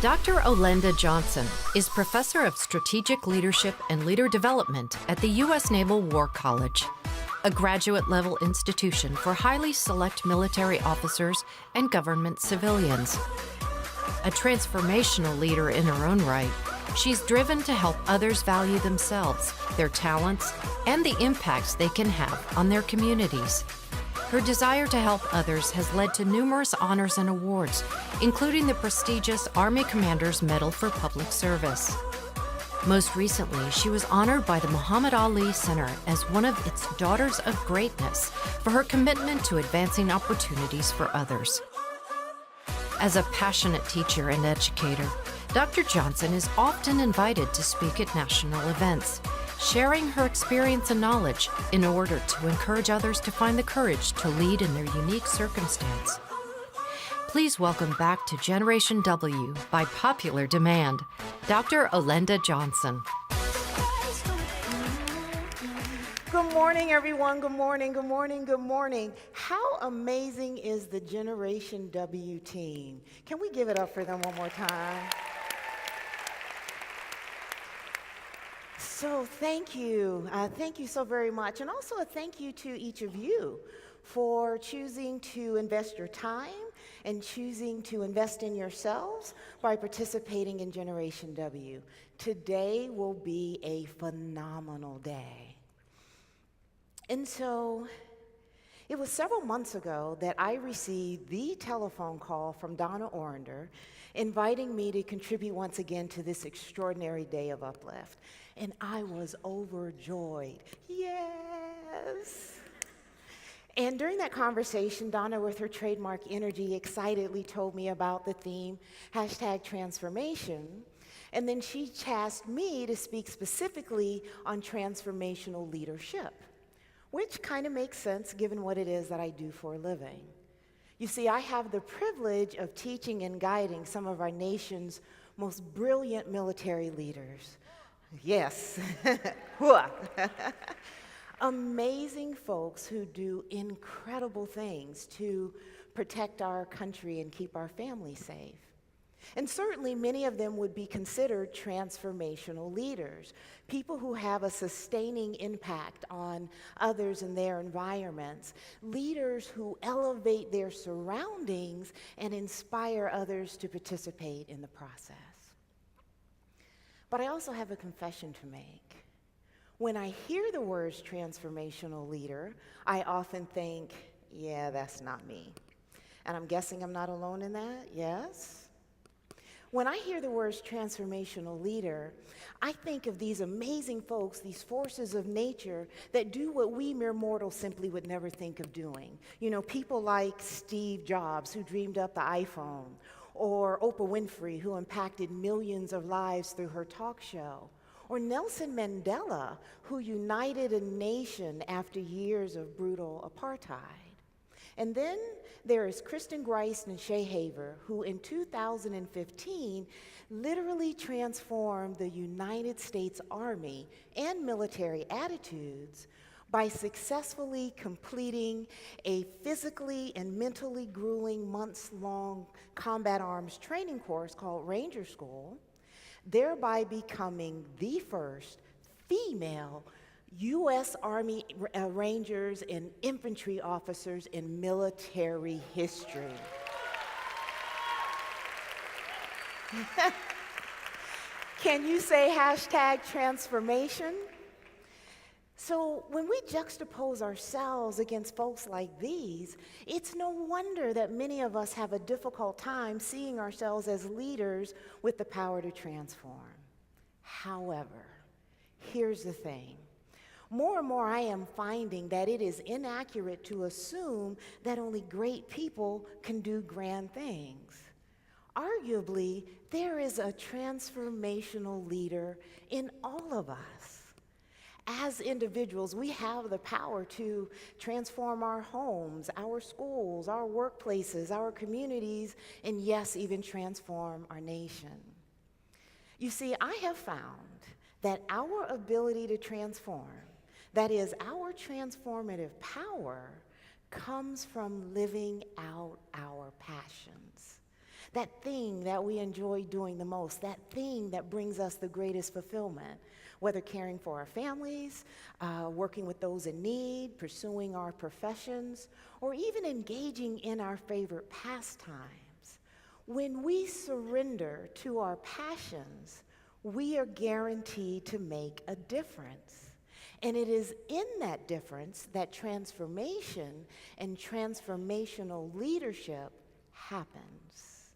Dr. Olenda Johnson is Professor of Strategic Leadership and Leader Development at the U.S. Naval War College, a graduate-level institution for highly select military officers and government civilians. A transformational leader in her own right, she's driven to help others value themselves, their talents, and the impacts they can have on their communities. Her desire to help others has led to numerous honors and awards, including the prestigious Army Commander's Medal for Public Service. Most recently, she was honored by the Muhammad Ali Center as one of its Daughters of Greatness for her commitment to advancing opportunities for others. As a passionate teacher and educator, Dr. Johnson is often invited to speak at national events, sharing her experience and knowledge in order to encourage others to find the courage to lead in their unique circumstance. Please welcome back to Generation W, by popular demand, Dr. Olenda Johnson. Good morning, everyone. Good morning, good morning, good morning. How amazing is the Generation W team? Can we give it up for them one more time? So thank you. Thank you so very much. And also a thank you to each of you for choosing to invest your time and choosing to invest in yourselves by participating in Generation W. Today will be a phenomenal day. And so it was several months ago that I received the telephone call from Donna Orender inviting me to contribute once again to this extraordinary day of uplift. And I was overjoyed. Yes. And during that conversation, Donna, with her trademark energy, excitedly told me about the theme, #transformation. And then she tasked me to speak specifically on transformational leadership, which kind of makes sense given what it is that I do for a living. You see, I have the privilege of teaching and guiding some of our nation's most brilliant military leaders. Yes. Amazing folks who do incredible things to protect our country and keep our families safe. And certainly many of them would be considered transformational leaders, people who have a sustaining impact on others and their environments, leaders who elevate their surroundings and inspire others to participate in the process. But I also have a confession to make. When I hear the words transformational leader, I often think, yeah, that's not me. And I'm guessing I'm not alone in that, yes? When I hear the words transformational leader, I think of these amazing folks, these forces of nature that do what we mere mortals simply would never think of doing. You know, people like Steve Jobs, who dreamed up the iPhone, or Oprah Winfrey, who impacted millions of lives through her talk show, or Nelson Mandela, who united a nation after years of brutal apartheid. And then there is Kristen Grice and Shay Haver, who in 2015 literally transformed the United States Army and military attitudes by successfully completing a physically and mentally grueling months-long combat arms training course called Ranger School, thereby becoming the first female U.S. Army Rangers and infantry officers in military history. Can you say #transformation? So when we juxtapose ourselves against folks like these, it's no wonder that many of us have a difficult time seeing ourselves as leaders with the power to transform. However, here's the thing. More and more I am finding that it is inaccurate to assume that only great people can do grand things. Arguably, there is a transformational leader in all of us. As individuals, we have the power to transform our homes, our schools, our workplaces, our communities, and yes, even transform our nation. You see, I have found that our ability to transform, that is, our transformative power, comes from living out our passions. That thing that we enjoy doing the most, that thing that brings us the greatest fulfillment, whether caring for our families, working with those in need, pursuing our professions, or even engaging in our favorite pastimes. When we surrender to our passions, we are guaranteed to make a difference. And it is in that difference that transformation and transformational leadership happens.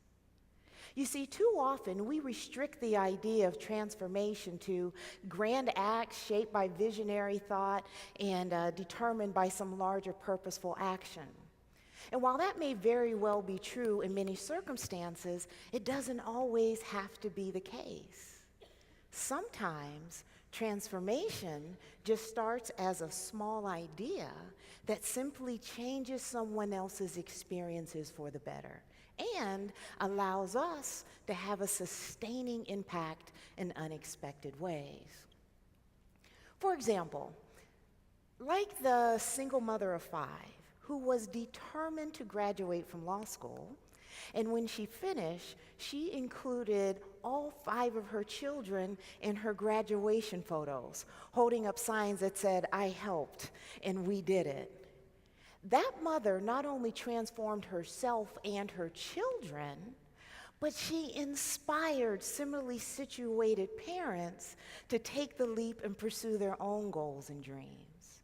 You see, too often we restrict the idea of transformation to grand acts shaped by visionary thought and determined by some larger purposeful action. And while that may very well be true in many circumstances, it doesn't always have to be the case. Sometimes transformation just starts as a small idea that simply changes someone else's experiences for the better and allows us to have a sustaining impact in unexpected ways. For example, like the single mother of 5 who was determined to graduate from law school, and when she finished, she included all 5 of her children in her graduation photos, holding up signs that said, "I helped, and we did it." That mother not only transformed herself and her children, but she inspired similarly situated parents to take the leap and pursue their own goals and dreams.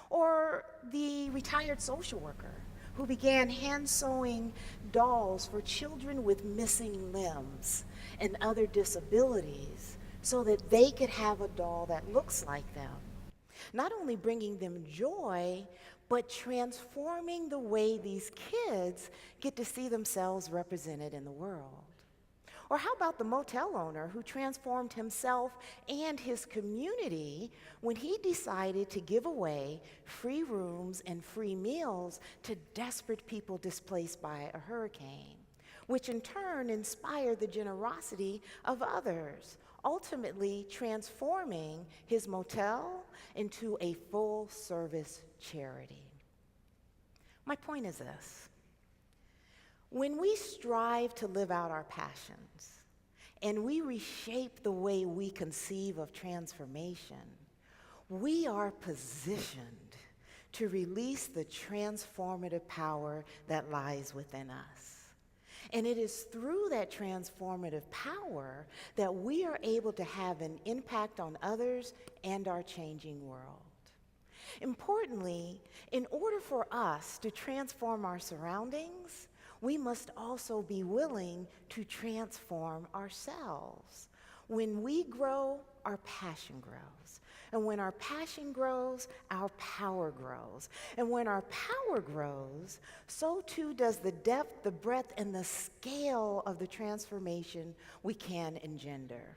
Or the retired social worker who began hand-sewing dolls for children with missing limbs and other disabilities so that they could have a doll that looks like them, not only bringing them joy, but transforming the way these kids get to see themselves represented in the world. Or how about the motel owner who transformed himself and his community when he decided to give away free rooms and free meals to desperate people displaced by a hurricane, which in turn inspired the generosity of others, ultimately transforming his motel into a full-service charity. My point is this: when we strive to live out our passions and we reshape the way we conceive of transformation, we are positioned to release the transformative power that lies within us. And it is through that transformative power that we are able to have an impact on others and our changing world. Importantly, in order for us to transform our surroundings, we must also be willing to transform ourselves. When we grow, our passion grows. And when our passion grows, our power grows. And when our power grows, so too does the depth, the breadth, and the scale of the transformation we can engender.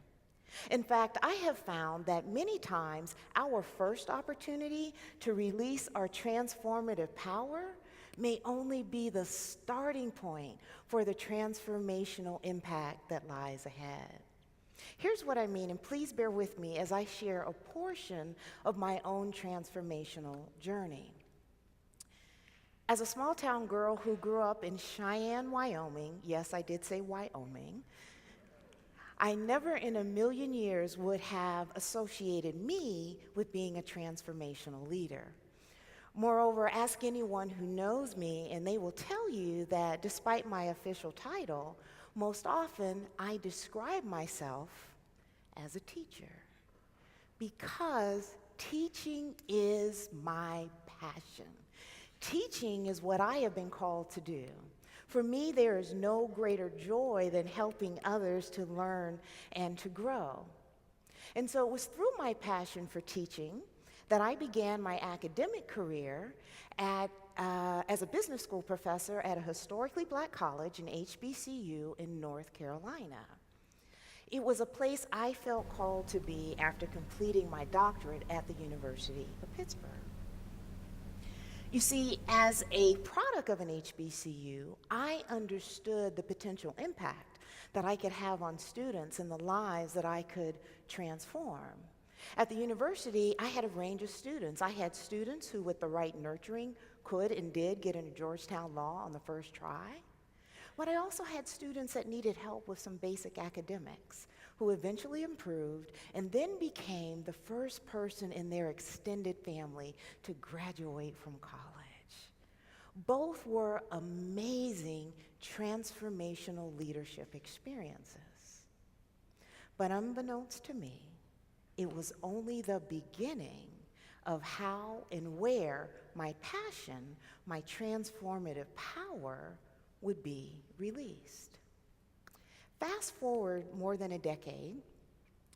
In fact, I have found that many times our first opportunity to release our transformative power may only be the starting point for the transformational impact that lies ahead. Here's what I mean, and please bear with me as I share a portion of my own transformational journey. As a small town girl who grew up in Cheyenne, Wyoming, yes, I did say Wyoming, I never in a million years would have associated me with being a transformational leader. Moreover, ask anyone who knows me and they will tell you that despite my official title, most often I describe myself as a teacher because teaching is my passion. Teaching is what I have been called to do. For me, there is no greater joy than helping others to learn and to grow. And so it was through my passion for teaching that I began my academic career as a business school professor at a historically black college, an HBCU in North Carolina. It was a place I felt called to be after completing my doctorate at the University of Pittsburgh. You see, as a product of an HBCU, I understood the potential impact that I could have on students and the lives that I could transform. At the university, I had a range of students. I had students who, with the right nurturing, could and did get into Georgetown Law on the first try. But I also had students that needed help with some basic academics, who eventually improved and then became the first person in their extended family to graduate from college. Both were amazing transformational leadership experiences. But unbeknownst to me, it was only the beginning of how and where my passion, my transformative power, would be released. Fast forward more than a decade,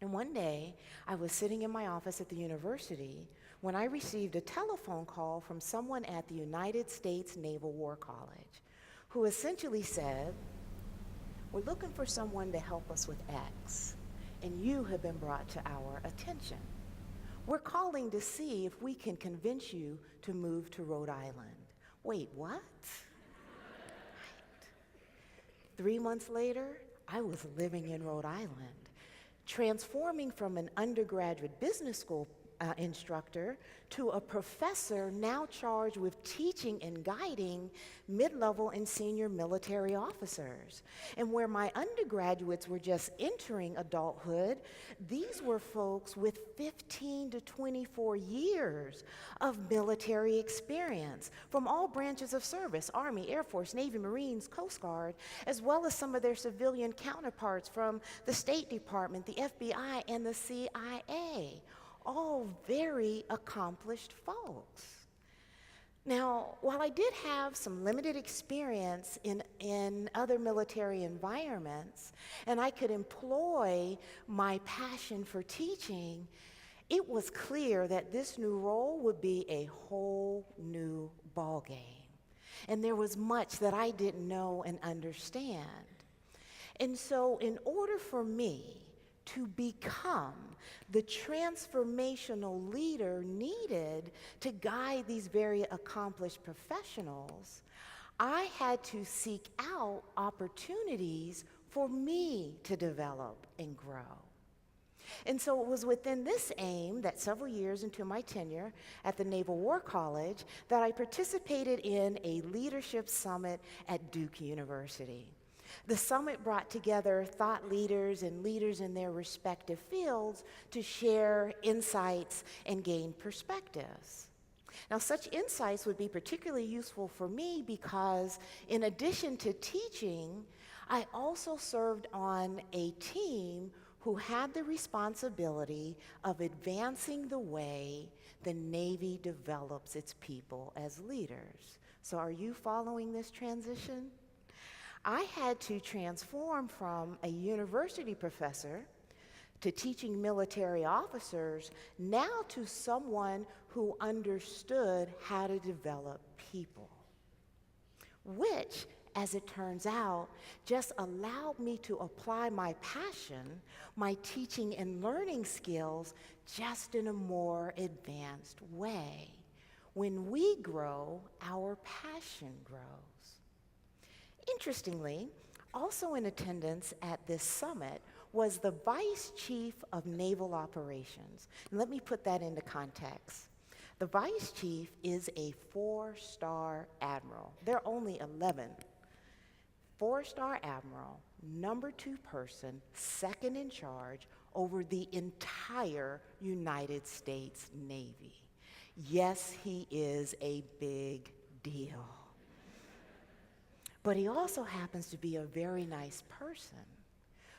and one day I was sitting in my office at the university when I received a telephone call from someone at the United States Naval War College who essentially said, "We're looking for someone to help us with X, and you have been brought to our attention. We're calling to see if we can convince you to move to Rhode Island." Wait, what? Right. 3 months later, I was living in Rhode Island, transforming from an undergraduate business school instructor to a professor now charged with teaching and guiding mid-level and senior military officers. And where my undergraduates were just entering adulthood, these were folks with 15 to 24 years of military experience from all branches of service: Army, Air Force, Navy, Marines, Coast Guard, as well as some of their civilian counterparts from the State Department, the FBI, and the CIA. All very accomplished folks. Now, while I did have some limited experience in other military environments, and I could employ my passion for teaching, it was clear that this new role would be a whole new ballgame. And there was much that I didn't know and understand. And so in order for me to become the transformational leader needed to guide these very accomplished professionals, I had to seek out opportunities for me to develop and grow. And so it was within this aim that several years into my tenure at the Naval War College that I participated in a leadership summit at Duke University. The summit brought together thought leaders and leaders in their respective fields to share insights and gain perspectives. Now, such insights would be particularly useful for me because, in addition to teaching, I also served on a team who had the responsibility of advancing the way the Navy develops its people as leaders. So, are you following this transition? I had to transform from a university professor to teaching military officers, now to someone who understood how to develop people, which, as it turns out, just allowed me to apply my passion, my teaching and learning skills, just in a more advanced way. When we grow, our passion grows. Interestingly, also in attendance at this summit was the Vice Chief of Naval Operations. And let me put that into context. The Vice Chief is a 4-star admiral. There are only 11. 4-star admiral, number 2 person, second in charge over the entire United States Navy. Yes, he is a big deal. But he also happens to be a very nice person.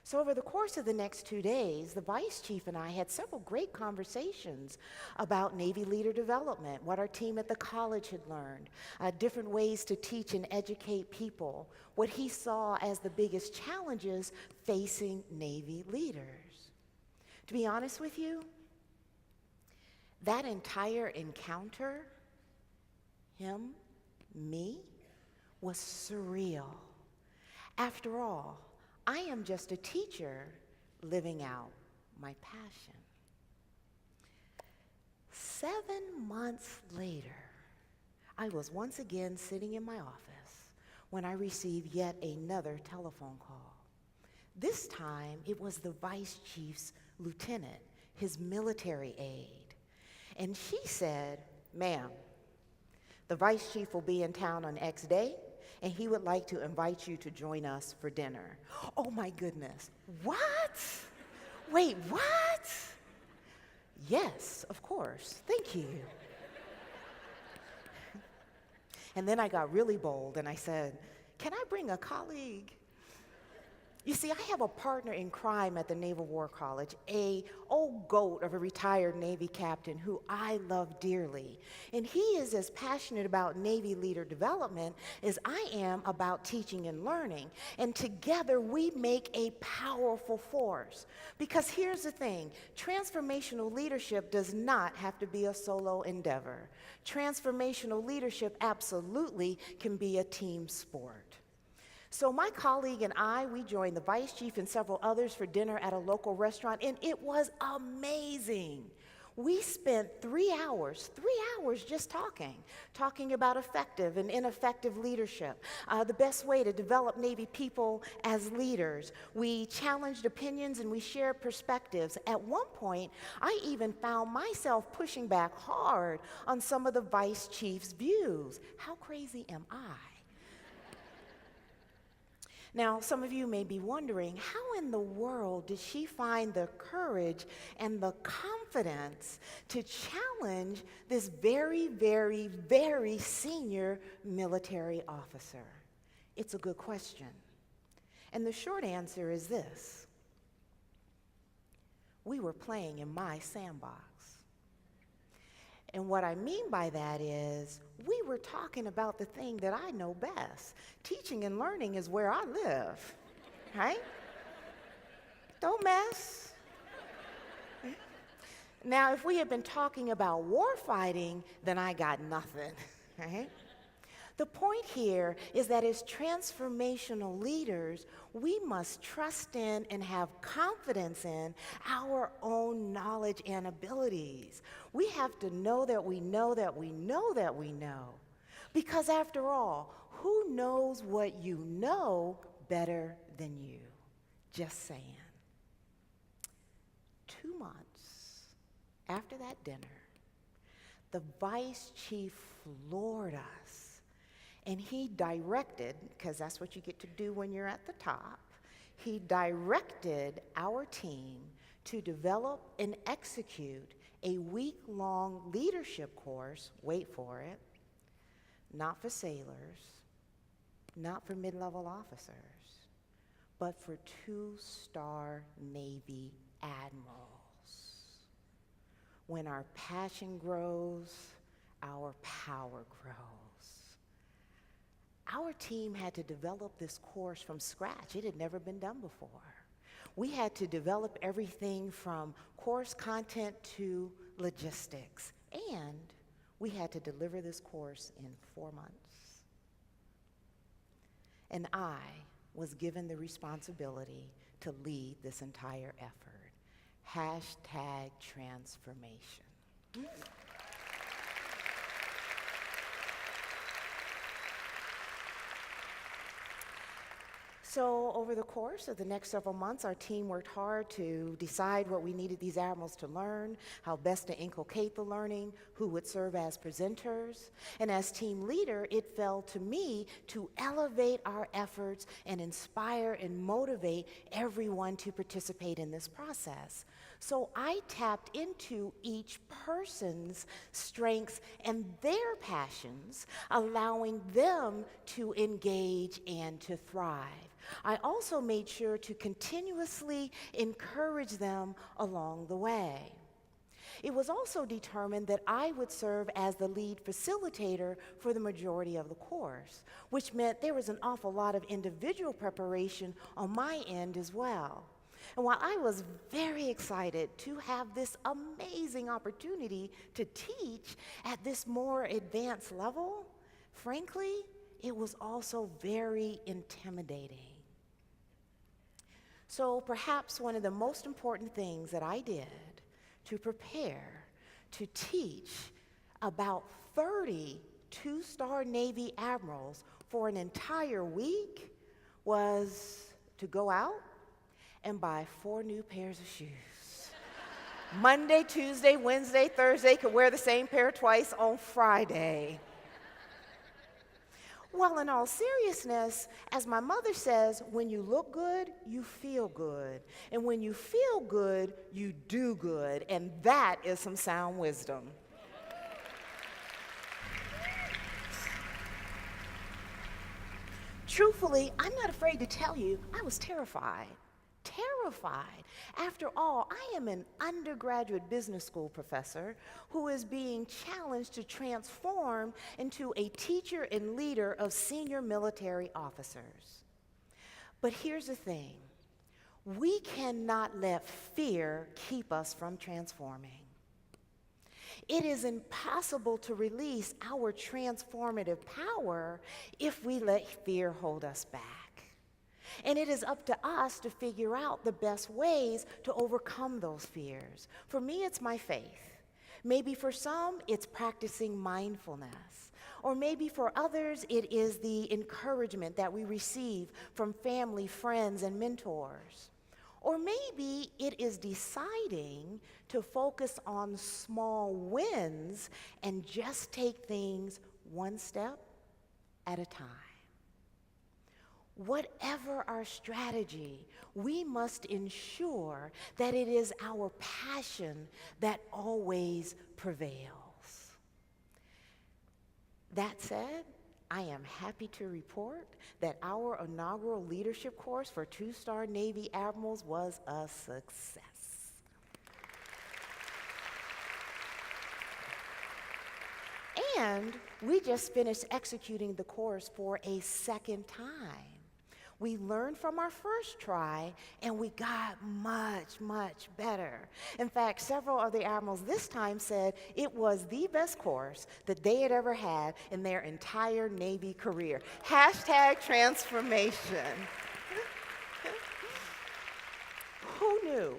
So over the course of the next 2 days, the Vice Chief and I had several great conversations about Navy leader development, what our team at the college had learned, different ways to teach and educate people, what he saw as the biggest challenges facing Navy leaders. To be honest with you, that entire encounter, him, me, was surreal. After all, I am just a teacher living out my passion. 7 months later, I was once again sitting in my office when I received yet another telephone call. This time, it was the Vice Chief's lieutenant. his military aide. And she said, "Ma'am, the vice chief will be in town on X day, and he would like to invite you to join us for dinner." Oh my goodness. What? Wait, what? Yes, of course. Thank you. And then I got really bold and I said, "Can I bring a colleague?" You see, I have a partner in crime at the Naval War College, a old goat of a retired Navy captain who I love dearly. And he is as passionate about Navy leader development as I am about teaching and learning. And together we make a powerful force. Because here's the thing, transformational leadership does not have to be a solo endeavor. Transformational leadership absolutely can be a team sport. So my colleague and I, we joined the vice chief and several others for dinner at a local restaurant, and it was amazing. We spent 3 hours just talking about effective and ineffective leadership, the best way to develop Navy people as leaders. We challenged opinions and we shared perspectives. At one point, I even found myself pushing back hard on some of the vice chief's views. How crazy am I? Now, some of you may be wondering, how in the world did she find the courage and the confidence to challenge this very, very, very senior military officer? It's a good question. And the short answer is this: we were playing in my sandbox. And what I mean by that is, we were talking about the thing that I know best. Teaching and learning is where I live, right? Don't mess. Now, if we had been talking about war fighting, then I got nothing, right? The point here is that as transformational leaders, we must trust in and have confidence in our own knowledge and abilities. We have to know that we know that we know that we know. Because after all, who knows what you know better than you? Just saying. 2 months after that dinner, the vice chief floored us. And he directed, because that's what you get to do when you're at the top, he directed our team to develop and execute a week-long leadership course, wait for it, not for sailors, not for mid-level officers, but for 2-star Navy admirals. When our passion grows, our power grows. Our team had to develop this course from scratch. It had never been done before. We had to develop everything from course content to logistics, and we had to deliver this course in 4 months. And I was given the responsibility to lead this entire effort. #transformation. So over the course of the next several months, our team worked hard to decide what we needed these admirals to learn, how best to inculcate the learning, who would serve as presenters. And as team leader, it fell to me to elevate our efforts and inspire and motivate everyone to participate in this process. So I tapped into each person's strengths and their passions, allowing them to engage and to thrive. I also made sure to continuously encourage them along the way. It was also determined that I would serve as the lead facilitator for the majority of the course, which meant there was an awful lot of individual preparation on my end as well. And while I was very excited to have this amazing opportunity to teach at this more advanced level, frankly, it was also very intimidating. So perhaps one of the most important things that I did to prepare to teach about 30 2-star Navy admirals for an entire week was to go out and buy 4 new pairs of shoes. Monday, Tuesday, Wednesday, Thursday, could wear the same pair twice on Friday. Well, in all seriousness, as my mother says, when you look good, you feel good. And when you feel good, you do good. And that is some sound wisdom. Truthfully, I'm not afraid to tell you, I was terrified. Terrified. After all, I am an undergraduate business school professor who is being challenged to transform into a teacher and leader of senior military officers. But here's the thing. We cannot let fear keep us from transforming. It is impossible to release our transformative power if we let fear hold us back. And it is up to us to figure out the best ways to overcome those fears. For me, it's my faith. Maybe for some, it's practicing mindfulness. Or maybe for others, it is the encouragement that we receive from family, friends, and mentors. Or maybe it is deciding to focus on small wins and just take things one step at a time. Whatever our strategy, we must ensure that it is our passion that always prevails. That said, I am happy to report that our inaugural leadership course for two-star Navy admirals was a success. And we just finished executing the course for a second time. We learned from our first try, and we got much, much better. In fact, several of the admirals this time said it was the best course that they had ever had in their entire Navy career. Hashtag transformation. Who knew?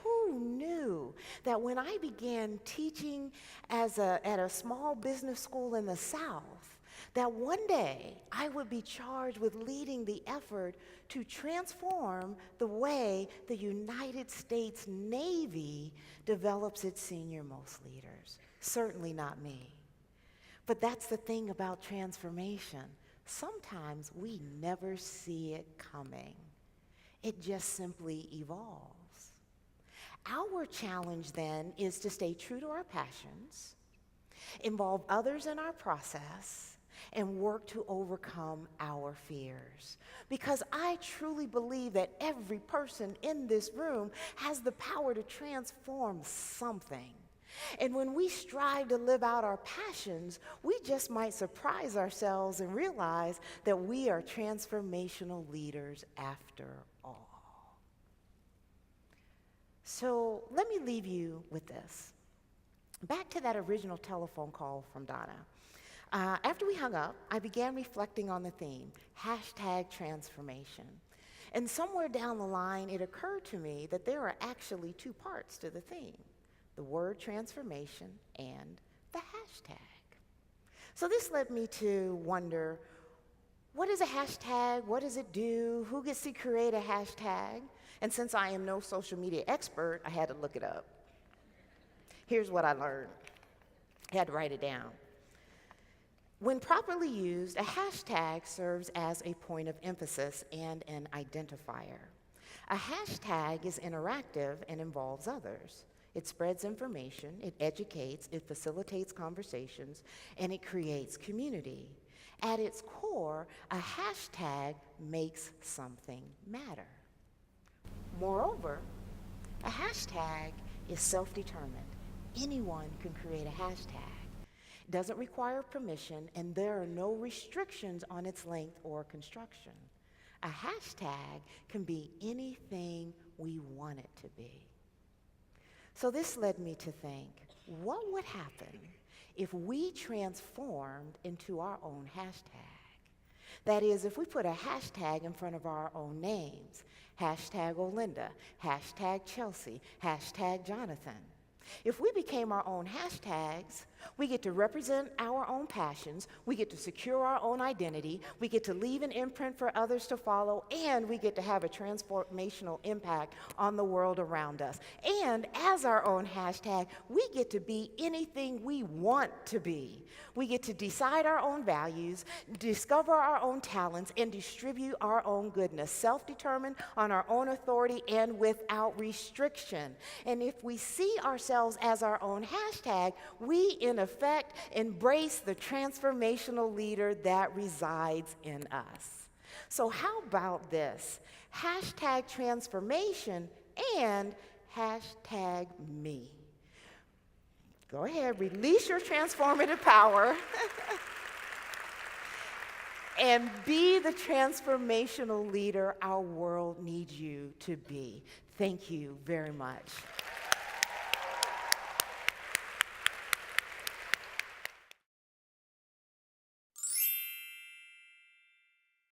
Who knew that when I began teaching at a small business school in the South, that one day I would be charged with leading the effort to transform the way the United States Navy develops its senior-most leaders? Certainly not me. But that's the thing about transformation. Sometimes we never see it coming. It just simply evolves. Our challenge then is to stay true to our passions, involve others in our process, and work to overcome our fears. Because I truly believe that every person in this room has the power to transform something. And when we strive to live out our passions, we just might surprise ourselves and realize that we are transformational leaders after all. So let me leave you with this. Back to that original telephone call from Donna. After we hung up, I began reflecting on the theme, hashtag transformation. And somewhere down the line, it occurred to me that there are actually two parts to the theme, the word transformation and the hashtag. So this led me to wonder, what is a hashtag? What does it do? Who gets to create a hashtag? And since I am no social media expert, I had to look it up. Here's what I learned. I had to write it down. When properly used, a hashtag serves as a point of emphasis and an identifier. A hashtag is interactive and involves others. It spreads information, it educates, it facilitates conversations, and it creates community. At its core, a hashtag makes something matter. Moreover, a hashtag is self-determined. Anyone can create a hashtag. It doesn't require permission, and there are no restrictions on its length or construction. A hashtag can be anything we want it to be. So this led me to think, what would happen if we transformed into our own hashtag? That is, if we put a hashtag in front of our own names, hashtag Olenda, hashtag Chelsea, hashtag Jonathan. If we became our own hashtags, We get to represent our own passions, we get to secure our own identity, we get to leave an imprint for others to follow, and we get to have a transformational impact on the world around us. And as our own hashtag, we get to be anything we want to be. We get to decide our own values, discover our own talents, and distribute our own goodness, self-determined on our own authority and without restriction. And if we see ourselves as our own hashtag, we, in effect, embrace the transformational leader that resides in us. So how about this? Hashtag transformation and hashtag me. Go ahead, release your transformative power and be the transformational leader our world needs you to be. Thank you very much.